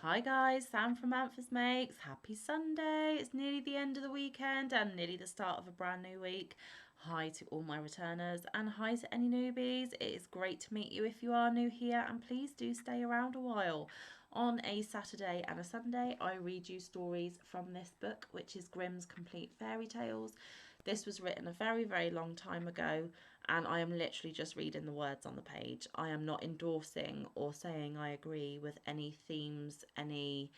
Hi guys, Sam from Manfa's Makes. Happy Sunday. It's nearly the end of the weekend and nearly the start of a brand new week. Hi to all my returners and hi to any newbies. It is great to meet you if you are new here, and please do stay around a while. On a Saturday and a Sunday, I read you stories from this book, which is Grimm's Complete Fairy Tales. This was written a very, very long time ago, and I am literally just reading the words on the page. I am not endorsing or saying I agree with any themes, any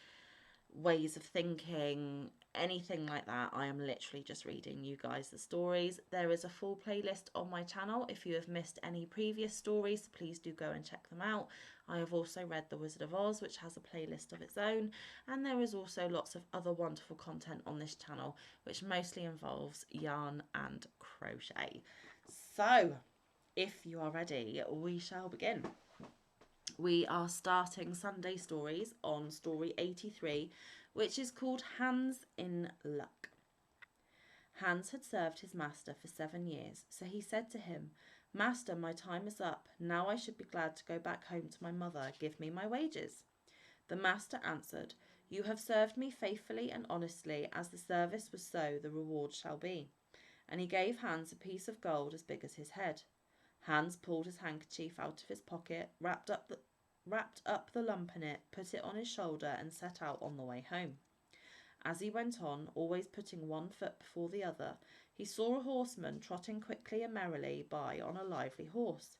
ways of thinking, anything like that. I am literally just reading you guys the stories. There is a full playlist on my channel. If you have missed any previous stories, please do go and check them out. I have also read The Wizard of Oz, which has a playlist of its own, and there is also lots of other wonderful content on this channel, which mostly involves yarn and crochet. So, if you are ready, we shall begin. We are starting Sunday stories on story 83, which is called Hans in Luck. Hans had served his master for 7 years, so he said to him, "Master, my time is up. Now I should be glad to go back home to my mother. Give me my wages." The master answered, "You have served me faithfully and honestly. As the service was so, the reward shall be." And he gave Hans a piece of gold as big as his head. Hans pulled his handkerchief out of his pocket, wrapped up the lump in it, put it on his shoulder, and set out on the way home. As he went on, always putting one foot before the other, he saw a horseman trotting quickly and merrily by on a lively horse.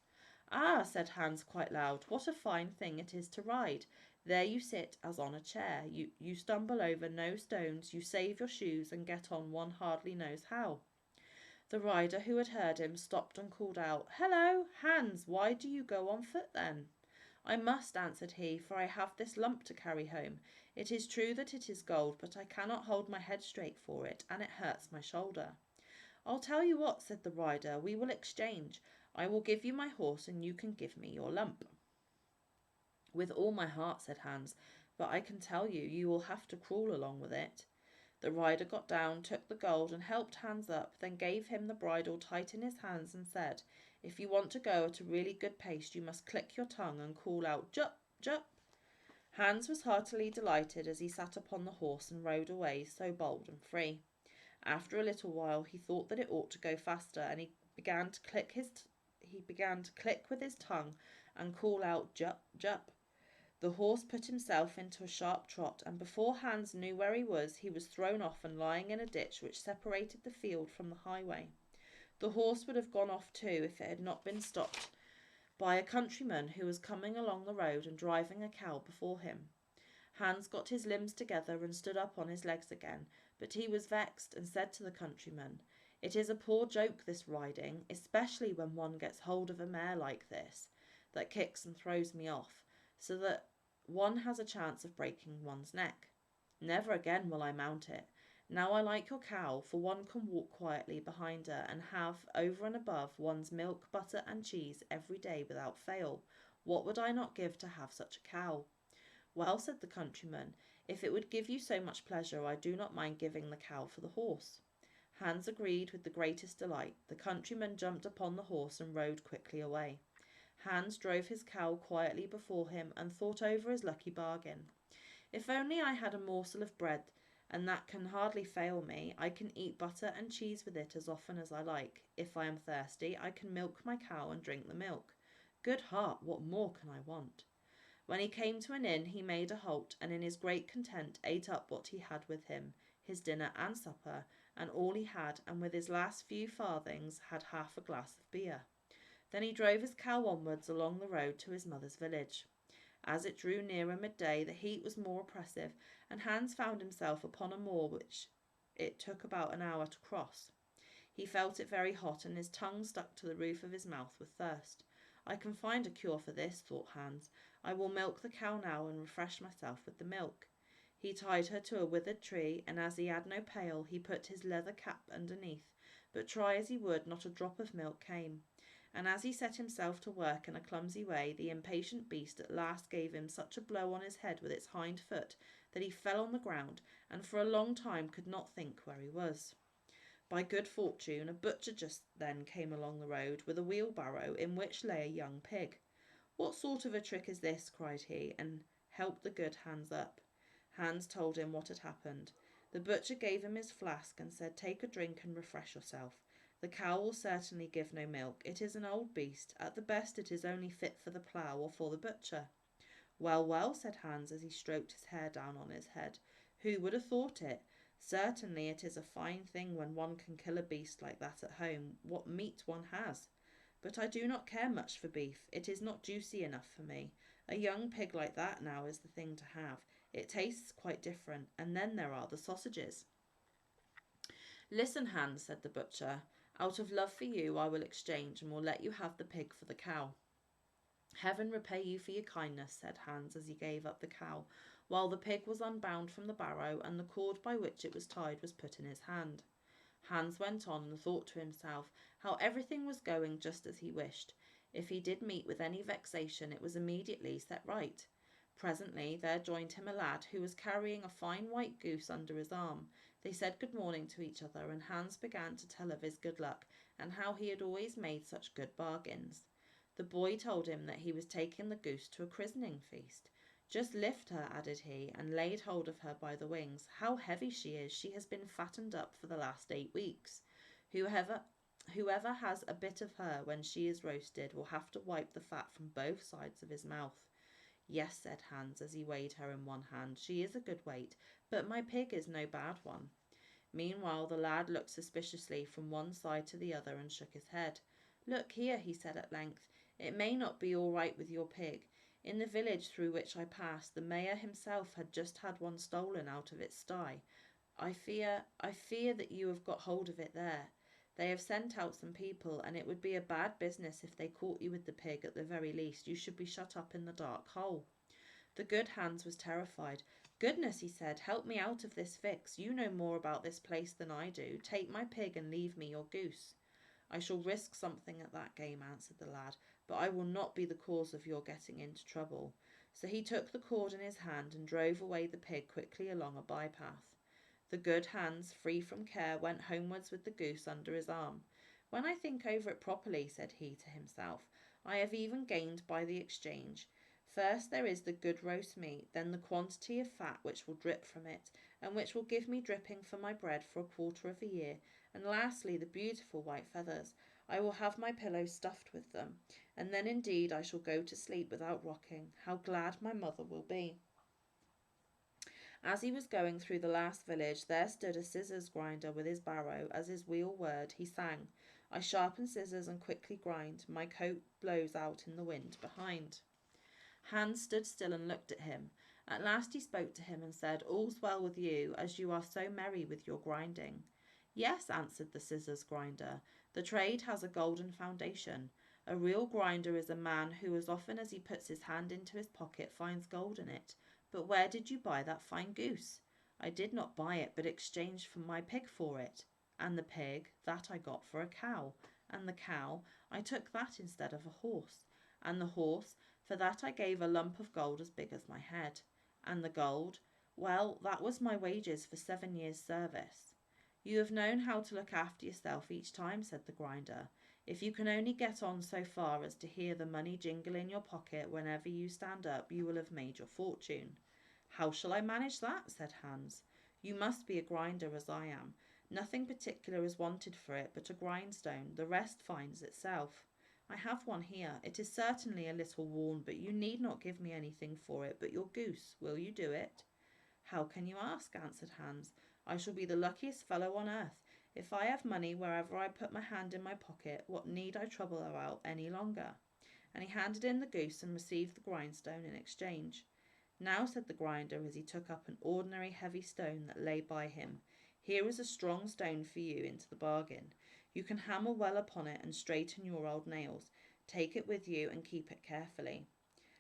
"Ah," said Hans quite loud, "what a fine thing it is to ride! There you sit as on a chair, you stumble over no stones, you save your shoes and get on one hardly knows how." The rider, who had heard him, stopped and called out, "Hello, Hans, why do you go on foot then?" "I must," answered he, "for I have this lump to carry home. It is true that it is gold, but I cannot hold my head straight for it, and it hurts my shoulder." "I'll tell you what," said the rider, "we will exchange. I will give you my horse, and you can give me your lump." "With all my heart," said Hans, "but I can tell you, you will have to crawl along with it." The rider got down, took the gold, and helped Hans up, then gave him the bridle tight in his hands and said, "If you want to go at a really good pace, you must click your tongue and call out, 'Jup, Jup.'" Hans was heartily delighted as he sat upon the horse and rode away, so bold and free. After a little while he thought that it ought to go faster, and he began to click with his tongue and call out, "Jup, Jup." The horse put himself into a sharp trot, and before Hans knew where he was thrown off and lying in a ditch which separated the field from the highway. The horse would have gone off too if it had not been stopped by a countryman who was coming along the road and driving a cow before him. Hans got his limbs together and stood up on his legs again, but he was vexed and said to the countryman, "It is a poor joke, this riding, especially when one gets hold of a mare like this, that kicks and throws me off, so that one has a chance of breaking one's neck. Never again will I mount it. Now I like your cow, for one can walk quietly behind her and have, over and above, one's milk, butter, and cheese every day without fail. What would I not give to have such a cow?" "Well," said the countryman, "if it would give you so much pleasure, I do not mind giving the cow for the horse." Hans agreed with the greatest delight. The countryman jumped upon the horse and rode quickly away. Hans drove his cow quietly before him and thought over his lucky bargain. "If only I had a morsel of bread, and that can hardly fail me, I can eat butter and cheese with it as often as I like. If I am thirsty, I can milk my cow and drink the milk. Good heart, what more can I want?" When he came to an inn, he made a halt, and in his great content ate up what he had with him, his dinner and supper, and all he had, and with his last few farthings had half a glass of beer. Then he drove his cow onwards along the road to his mother's village. As it drew nearer midday, the heat was more oppressive, and Hans found himself upon a moor which it took about an hour to cross. He felt it very hot, and his tongue stuck to the roof of his mouth with thirst. "I can find a cure for this," thought Hans. "I will milk the cow now and refresh myself with the milk." He tied her to a withered tree, and as he had no pail, he put his leather cap underneath, but try as he would, not a drop of milk came. And as he set himself to work in a clumsy way, the impatient beast at last gave him such a blow on his head with its hind foot that he fell on the ground, and for a long time could not think where he was. By good fortune, a butcher just then came along the road with a wheelbarrow in which lay a young pig. "What sort of a trick is this?" cried he, and helped the good Hans up. Hans told him what had happened. The butcher gave him his flask and said, "Take a drink and refresh yourself. The cow will certainly give no milk. It is an old beast. At the best it is only fit for the plough or for the butcher." "Well, well," said Hans as he stroked his hair down on his head. "Who would have thought it? Certainly it is a fine thing when one can kill a beast like that at home. What meat one has! But I do not care much for beef. It is not juicy enough for me. A young pig like that now is the thing to have. It tastes quite different. And then there are the sausages." "Listen, Hans," said the butcher. "Out of love for you I will exchange and will let you have the pig for the cow." "Heaven repay you for your kindness," said Hans as he gave up the cow, while the pig was unbound from the barrow and the cord by which it was tied was put in his hand. Hans went on and thought to himself how everything was going just as he wished. If he did meet with any vexation it was immediately set right. Presently there joined him a lad who was carrying a fine white goose under his arm. They said good morning to each other, and Hans began to tell of his good luck and how he had always made such good bargains. The boy told him that he was taking the goose to a christening feast. "Just lift her," added he, and laid hold of her by the wings. "How heavy she is! She has been fattened up for the last 8 weeks. Whoever has a bit of her when she is roasted will have to wipe the fat from both sides of his mouth." "Yes," said Hans as he weighed her in one hand, "she is a good weight, but my pig is no bad one." Meanwhile the lad looked suspiciously from one side to the other and shook his head. "Look here," he said at length, "it may not be all right with your pig. In the village through which I passed, the mayor himself had just had one stolen out of its sty. I fear that you have got hold of it there. They have sent out some people, and it would be a bad business if they caught you with the pig. At the very least, you should be shut up in the dark hole." The good Hans was terrified. "Goodness," he said, "help me out of this fix. You know more about this place than I do. Take my pig and leave me your goose." "I shall risk something at that game," answered the lad, "but I will not be the cause of your getting into trouble." So he took the cord in his hand and drove away the pig quickly along a bypath. The good Hans, free from care, went homewards with the goose under his arm. "When I think over it properly," said he to himself, "I have even gained by the exchange. First there is the good roast meat, then the quantity of fat which will drip from it, and which will give me dripping for my bread for a quarter of a year, and lastly the beautiful white feathers. I will have my pillow stuffed with them, and then indeed I shall go to sleep without rocking. How glad my mother will be." As he was going through the last village, there stood a scissors grinder with his barrow. As his wheel whirred, he sang, "I sharpen scissors and quickly grind. My coat blows out in the wind behind." Hans stood still and looked at him. At last he spoke to him and said, "All's well with you, as you are so merry with your grinding." "Yes," answered the scissors grinder, "the trade has a golden foundation. A real grinder is a man who, as often as he puts his hand into his pocket, finds gold in it. But where did you buy that fine goose?" "I did not buy it, but exchanged my pig for it." "And the pig?" "That I got for a cow." "And the cow?" "I took that instead of a horse." "And the horse?" "For that I gave a lump of gold as big as my head." "And the gold?" "Well, that was my wages for 7 years' service." "You have known how to look after yourself each time," said the grinder. "If you can only get on so far as to hear the money jingle in your pocket whenever you stand up, you will have made your fortune." "How shall I manage that?" said Hans. "You must be a grinder as I am. Nothing particular is wanted for it but a grindstone. The rest finds itself." "I have one here. It is certainly a little worn, but you need not give me anything for it but your goose. Will you do it?" "How can you ask?" answered Hans. "I shall be the luckiest fellow on earth. If I have money wherever I put my hand in my pocket, what need I trouble about any longer?" And he handed in the goose and received the grindstone in exchange. "Now," said the grinder as he took up an ordinary heavy stone that lay by him, "here is a strong stone for you into the bargain. You can hammer well upon it and straighten your old nails. Take it with you and keep it carefully."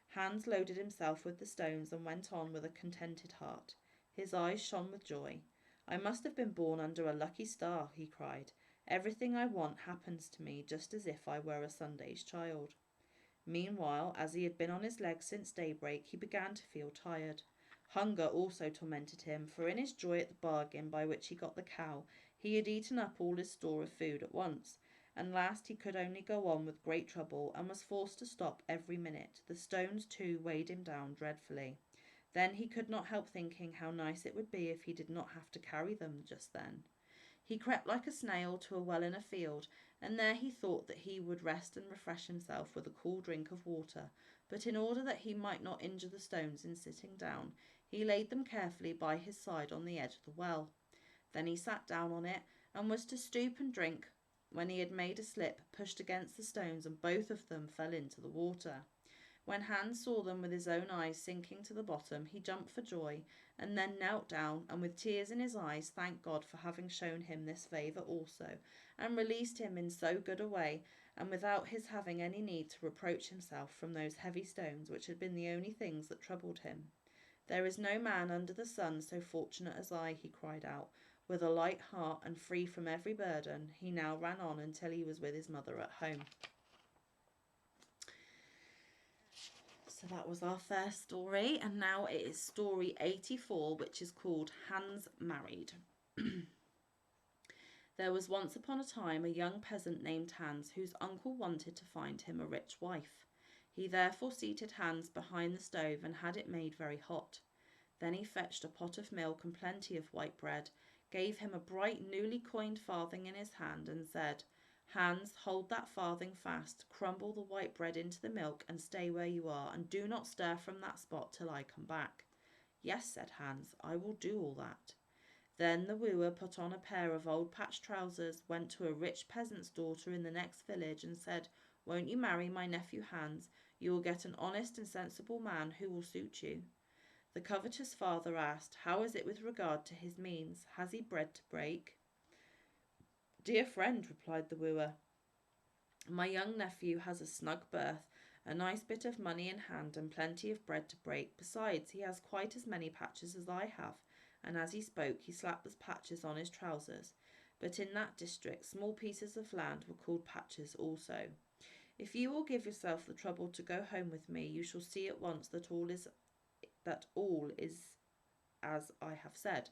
Hans loaded himself with the stones and went on with a contented heart. His eyes shone with joy. "I must have been born under a lucky star," he cried. "Everything I want happens to me just as if I were a Sunday's child." Meanwhile, as he had been on his legs since daybreak, he began to feel tired. Hunger also tormented him, for in his joy at the bargain by which he got the cow, he had eaten up all his store of food at once. And last he could only go on with great trouble, and was forced to stop every minute. The stones, too, weighed him down dreadfully. Then he could not help thinking how nice it would be if he did not have to carry them just then. He crept like a snail to a well in a field, and there he thought that he would rest and refresh himself with a cool drink of water. But in order that he might not injure the stones in sitting down, he laid them carefully by his side on the edge of the well. Then he sat down on it, and was to stoop and drink, when he had made a slip, pushed against the stones, and both of them fell into the water. When Hans saw them with his own eyes sinking to the bottom, he jumped for joy, and then knelt down, and with tears in his eyes thanked God for having shown him this favour also, and released him in so good a way, and without his having any need to reproach himself from those heavy stones which had been the only things that troubled him. There is no man under the sun so fortunate as I, he cried out. With a light heart and free from every burden, he now ran on until he was with his mother at home. So that was our first story, and now it is story 84, which is called Hans Married. There was once upon a time a young peasant named Hans whose uncle wanted to find him a rich wife. He therefore seated Hans behind the stove and had it made very hot. Then he fetched a pot of milk and plenty of white bread, gave him a bright newly coined farthing in his hand, and said, Hans, hold that farthing fast, crumble the white bread into the milk, and stay where you are, and do not stir from that spot till I come back. Yes, said Hans, I will do all that. Then the wooer put on a pair of old patched trousers, went to a rich peasant's daughter in the next village, and said, Won't you marry my nephew Hans? You will get an honest and sensible man who will suit you. The covetous father asked, How is it with regard to his means? Has he bread to break? Dear friend, replied the wooer, my young nephew has a snug berth, a nice bit of money in hand, and plenty of bread to break. Besides, he has quite as many patches as I have. And as he spoke, he slapped the patches on his trousers. But in that district, small pieces of land were called patches also. If you will give yourself the trouble to go home with me, you shall see at once that all is as I have said.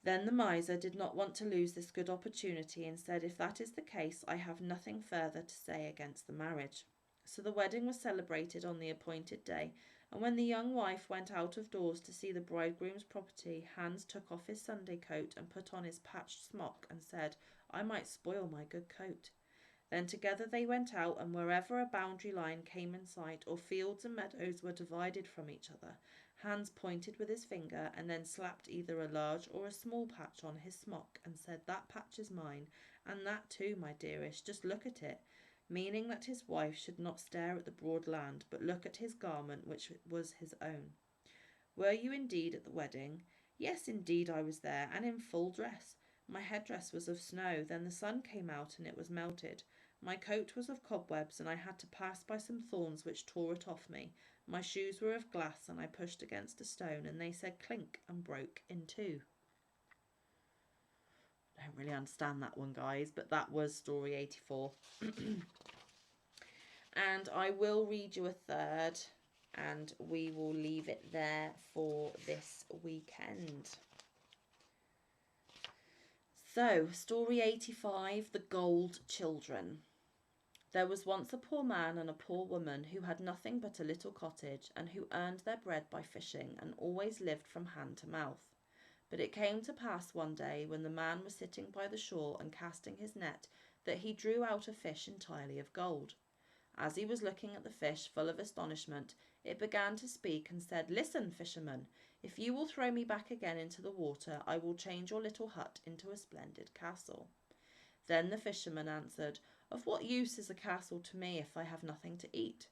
Then the miser did not want to lose this good opportunity, and said, If that is the case, I have nothing further to say against the marriage. So the wedding was celebrated on the appointed day, and when the young wife went out of doors to see the bridegroom's property, Hans took off his Sunday coat and put on his patched smock, and said, I might spoil my good coat. Then together they went out, and wherever a boundary line came in sight, or fields and meadows were divided from each other, Hans pointed with his finger, and then slapped either a large or a small patch on his smock, and said, That patch is mine, and that too, my dearest, just look at it, meaning that his wife should not stare at the broad land, but look at his garment, which was his own. Were you indeed at the wedding? Yes, indeed I was there, and in full dress. My headdress was of snow, then the sun came out, and it was melted. My coat was of cobwebs, and I had to pass by some thorns which tore it off me. My shoes were of glass, and I pushed against a stone, and they said clink and broke in two. I don't really understand that one, guys, but that was story 84. And I will read you a third, and we will leave it there for this weekend. So, story 85, The Gold Children. There was once a poor man and a poor woman who had nothing but a little cottage, and who earned their bread by fishing, and always lived from hand to mouth. But it came to pass one day, when the man was sitting by the shore and casting his net, that he drew out a fish entirely of gold. As he was looking at the fish, full of astonishment, it began to speak and said, Listen, fisherman, if you will throw me back again into the water, I will change your little hut into a splendid castle. Then the fisherman answered, Of what use is a castle to me if I have nothing to eat?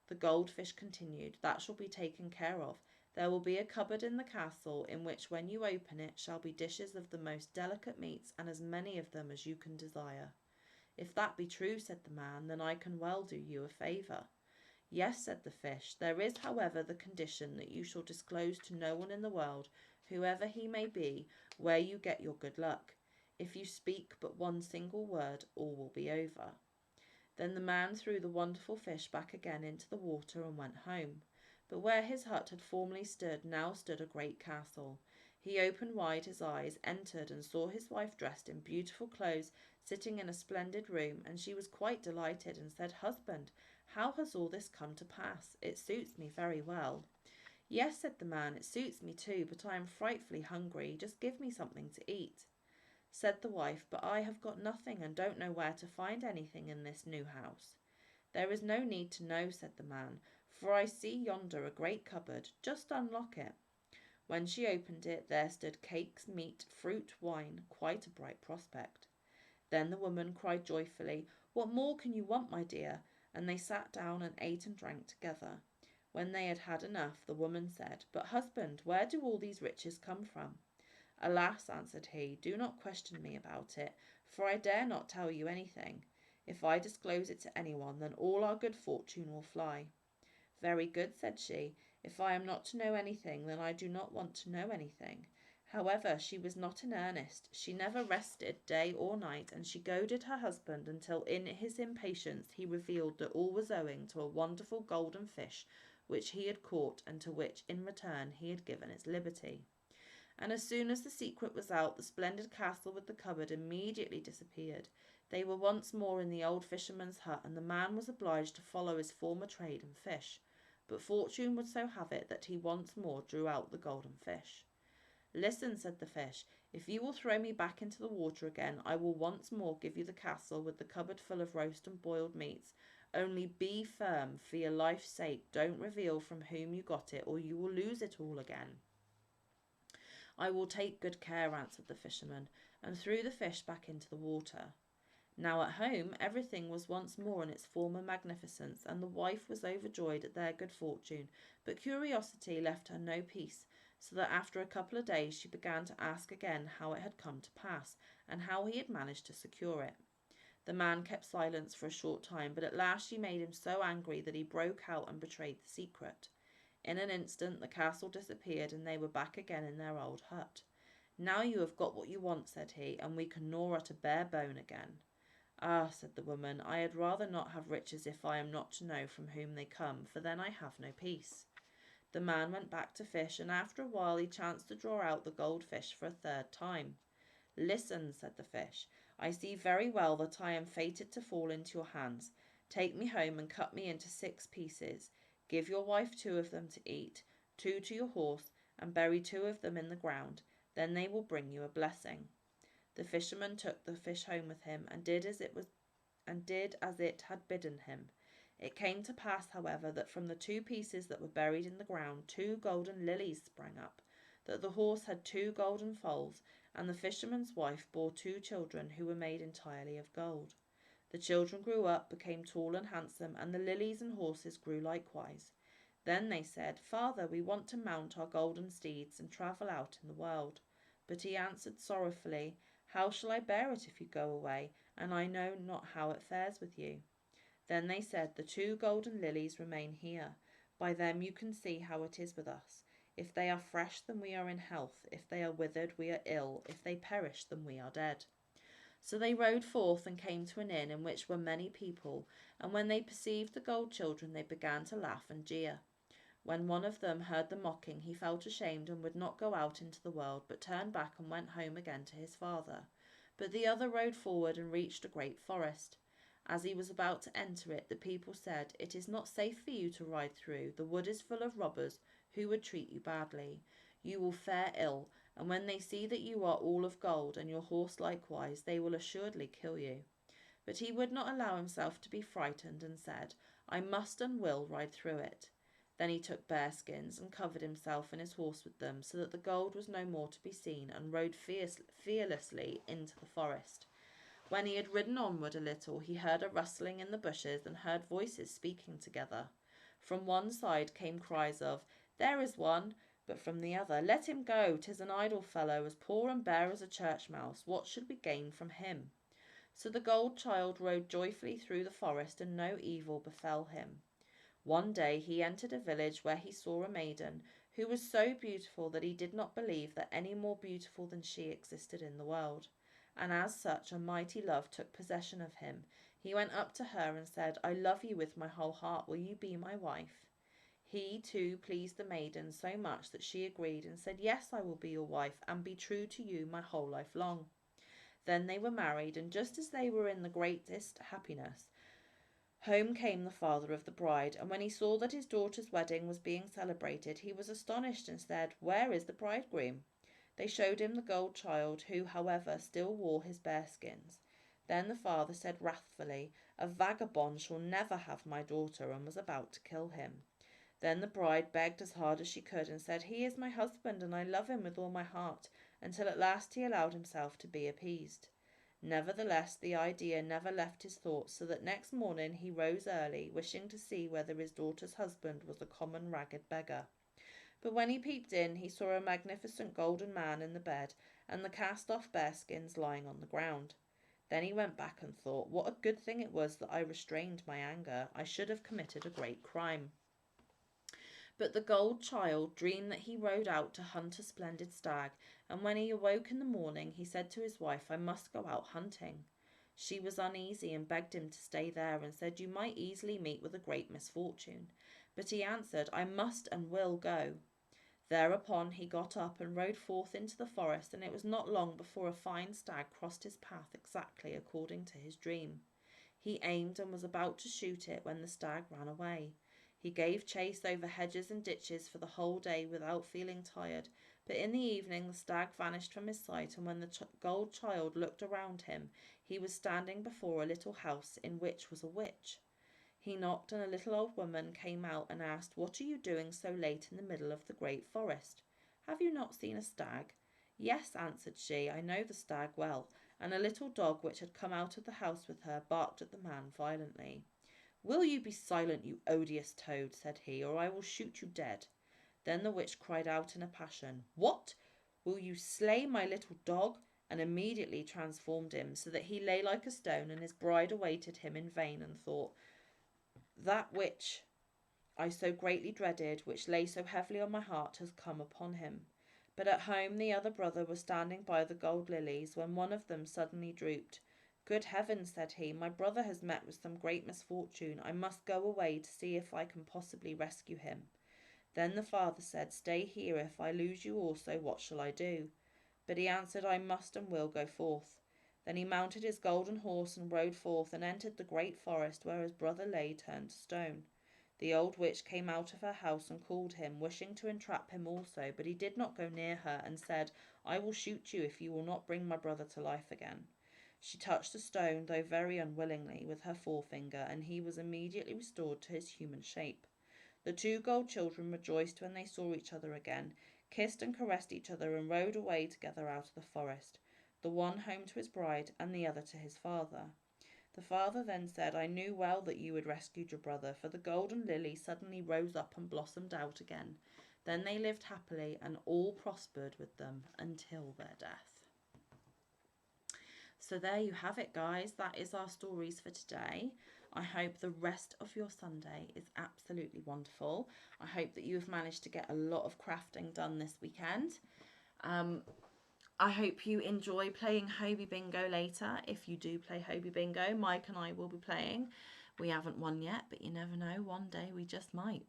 The goldfish continued, That shall be taken care of. There will be a cupboard in the castle, in which when you open it shall be dishes of the most delicate meats, and as many of them as you can desire. If that be true, said the man, then I can well do you a favour. Yes, said the fish, there is, however, the condition that you shall disclose to no one in the world, whoever he may be, where you get your good luck. If you speak but one single word, all will be over. Then the man threw the wonderful fish back again into the water and went home. But where his hut had formerly stood, now stood a great castle. He opened wide his eyes, entered, and saw his wife dressed in beautiful clothes, sitting in a splendid room, and she was quite delighted, and said, Husband, how has all this come to pass? It suits me very well. Yes, said the man, it suits me too, but I am frightfully hungry. Just give me something to eat. Said the wife, but I have got nothing and don't know where to find anything in this new house. There is no need to know, said the man, for I see yonder a great cupboard. Just unlock it. When she opened it, there stood cakes, meat, fruit, wine, quite a bright prospect. Then the woman cried joyfully, What more can you want, my dear? And they sat down and ate and drank together. When they had had enough, the woman said, But husband, where do all these riches come from? Alas, answered he, do not question me about it, for I dare not tell you anything. If I disclose it to anyone, then all our good fortune will fly. Very good, said she. If I am not to know anything, then I do not want to know anything. However, she was not in earnest. She never rested day or night, and she goaded her husband until in his impatience he revealed that all was owing to a wonderful golden fish which he had caught and to which in return he had given its liberty. And as soon as the secret was out, the splendid castle with the cupboard immediately disappeared. They were once more in the old fisherman's hut, and the man was obliged to follow his former trade and fish. But fortune would so have it that he once more drew out the golden fish. Listen, said the fish, if you will throw me back into the water again, I will once more give you the castle with the cupboard full of roast and boiled meats. Only be firm, for your life's sake, don't reveal from whom you got it, or you will lose it all again. I will take good care, answered the fisherman, and threw the fish back into the water. Now at home everything was once more in its former magnificence, and the wife was overjoyed at their good fortune, but curiosity left her no peace, so that after a couple of days she began to ask again how it had come to pass, and how he had managed to secure it. The man kept silence for a short time, but at last she made him so angry that he broke out and betrayed the secret. In an instant the castle disappeared, and they were back again in their old hut. Now you have got what you want, said he, and we can gnaw at a bare bone again. Ah, said the woman, I had rather not have riches if I am not to know from whom they come, for then I have no peace. The man went back to fish, and after a while he chanced to draw out the gold fish for a third time. Listen, said the fish, I see very well that I am fated to fall into your hands. Take me home and cut me into 6 pieces. Give your wife 2 of them to eat, 2 to your horse, and bury 2 of them in the ground. Then they will bring you a blessing. The fisherman took the fish home with him, and did as it had bidden him. It came to pass, however, that from the 2 pieces that were buried in the ground 2 golden lilies sprang up, that the horse had 2 golden foals, and the fisherman's wife bore 2 children who were made entirely of gold. The children grew up, became tall and handsome, and the lilies and horses grew likewise. Then they said, Father, we want to mount our golden steeds and travel out in the world. But he answered sorrowfully, How shall I bear it if you go away, and I know not how it fares with you? Then they said, The 2 golden lilies remain here. By them you can see how it is with us. If they are fresh, then we are in health. If they are withered, we are ill. If they perish, then we are dead. So they rode forth and came to an inn in which were many people, and when they perceived the gold children, they began to laugh and jeer. When one of them heard the mocking, he felt ashamed and would not go out into the world, but turned back and went home again to his father. But the other rode forward and reached a great forest. As he was about to enter it, the people said, It is not safe for you to ride through. The wood is full of robbers who would treat you badly. You will fare ill, and when they see that you are all of gold, and your horse likewise, they will assuredly kill you. But he would not allow himself to be frightened, and said, I must and will ride through it. Then he took bearskins and covered himself and his horse with them, so that the gold was no more to be seen, and rode fearlessly into the forest. When he had ridden onward a little, he heard a rustling in the bushes and heard voices speaking together. From one side came cries of, There is one, but from the other, Let him go, 'tis an idle fellow, as poor and bare as a church mouse. What should we gain from him? So the gold child rode joyfully through the forest, and no evil befell him. One day he entered a village where he saw a maiden who was so beautiful that he did not believe that any more beautiful than she existed in the world. And as such a mighty love took possession of him. He went up to her and said, I love you with my whole heart. Will you be my wife? He, too, pleased the maiden so much that she agreed and said, Yes, I will be your wife and be true to you my whole life long. Then they were married, and just as they were in the greatest happiness, Home came the father of the bride, and when he saw that his daughter's wedding was being celebrated, he was astonished and said, "Where is the bridegroom?" They showed him the gold child, who, however, still wore his bearskins. Then the father said wrathfully, "A vagabond shall never have my daughter," and was about to kill him. Then the bride begged as hard as she could and said, "He is my husband, and I love him with all my heart," until at last he allowed himself to be appeased. Nevertheless, the idea never left his thoughts, so that next morning he rose early, wishing to see whether his daughter's husband was a common ragged beggar. But when he peeped in, he saw a magnificent golden man in the bed, and the cast-off bearskins lying on the ground. Then he went back and thought, what a good thing it was that I restrained my anger. I should have committed a great crime. But the gold child dreamed that he rode out to hunt a splendid stag, and when he awoke in the morning, he said to his wife, "I must go out hunting." She was uneasy and begged him to stay there, and said, "You might easily meet with a great misfortune." But he answered, "I must and will go." Thereupon he got up and rode forth into the forest, and it was not long before a fine stag crossed his path exactly according to his dream. He aimed and was about to shoot it when the stag ran away. He gave chase over hedges and ditches for the whole day without feeling tired, but in the evening the stag vanished from his sight, and when the gold child looked around him, he was standing before a little house in which was a witch. He knocked, and a little old woman came out and asked, "What are you doing so late in the middle of the great forest? Have you not seen a stag?" "Yes," answered she, "I know the stag well," and a little dog which had come out of the house with her barked at the man violently. "Will you be silent, you odious toad?" said he, "or I will shoot you dead." Then the witch cried out in a passion, "What? Will you slay my little dog?" and immediately transformed him, so that he lay like a stone, and his bride awaited him in vain, and thought, "That which I so greatly dreaded, which lay so heavily on my heart, has come upon him." But at home the other brother was standing by the gold lilies, when one of them suddenly drooped. "Good heavens," said he, "my brother has met with some great misfortune. I must go away to see if I can possibly rescue him." Then the father said, "Stay here. If I lose you also, what shall I do?" But he answered, "I must and will go forth." Then he mounted his golden horse and rode forth, and entered the great forest, where his brother lay turned to stone. The old witch came out of her house and called him, wishing to entrap him also, but he did not go near her, and said, "I will shoot you if you will not bring my brother to life again." She touched the stone, though very unwillingly, with her forefinger, and he was immediately restored to his human shape. The two gold children rejoiced when they saw each other again, kissed and caressed each other, and rode away together out of the forest, the one home to his bride, and the other to his father. The father then said, "I knew well that you had rescued your brother, for the golden lily suddenly rose up and blossomed out again." Then they lived happily, and all prospered with them until their death. So there you have it, guys. That is our stories for today. I hope the rest of your Sunday is absolutely wonderful. I hope that you have managed to get a lot of crafting done this weekend. I hope you enjoy playing Hobie Bingo later. If you do play Hobie Bingo, Mike and I will be playing. We haven't won yet, but you never know. One day we just might.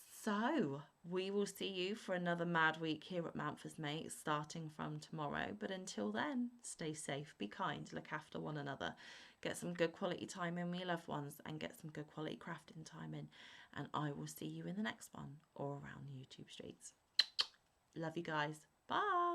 So we will see you for another mad week here at Manfa's Mates starting from tomorrow. But until then, stay safe, be kind, look after one another, get some good quality time in with your loved ones, and get some good quality crafting time in. And I will see you in the next one or around the YouTube streets. Love you guys. Bye.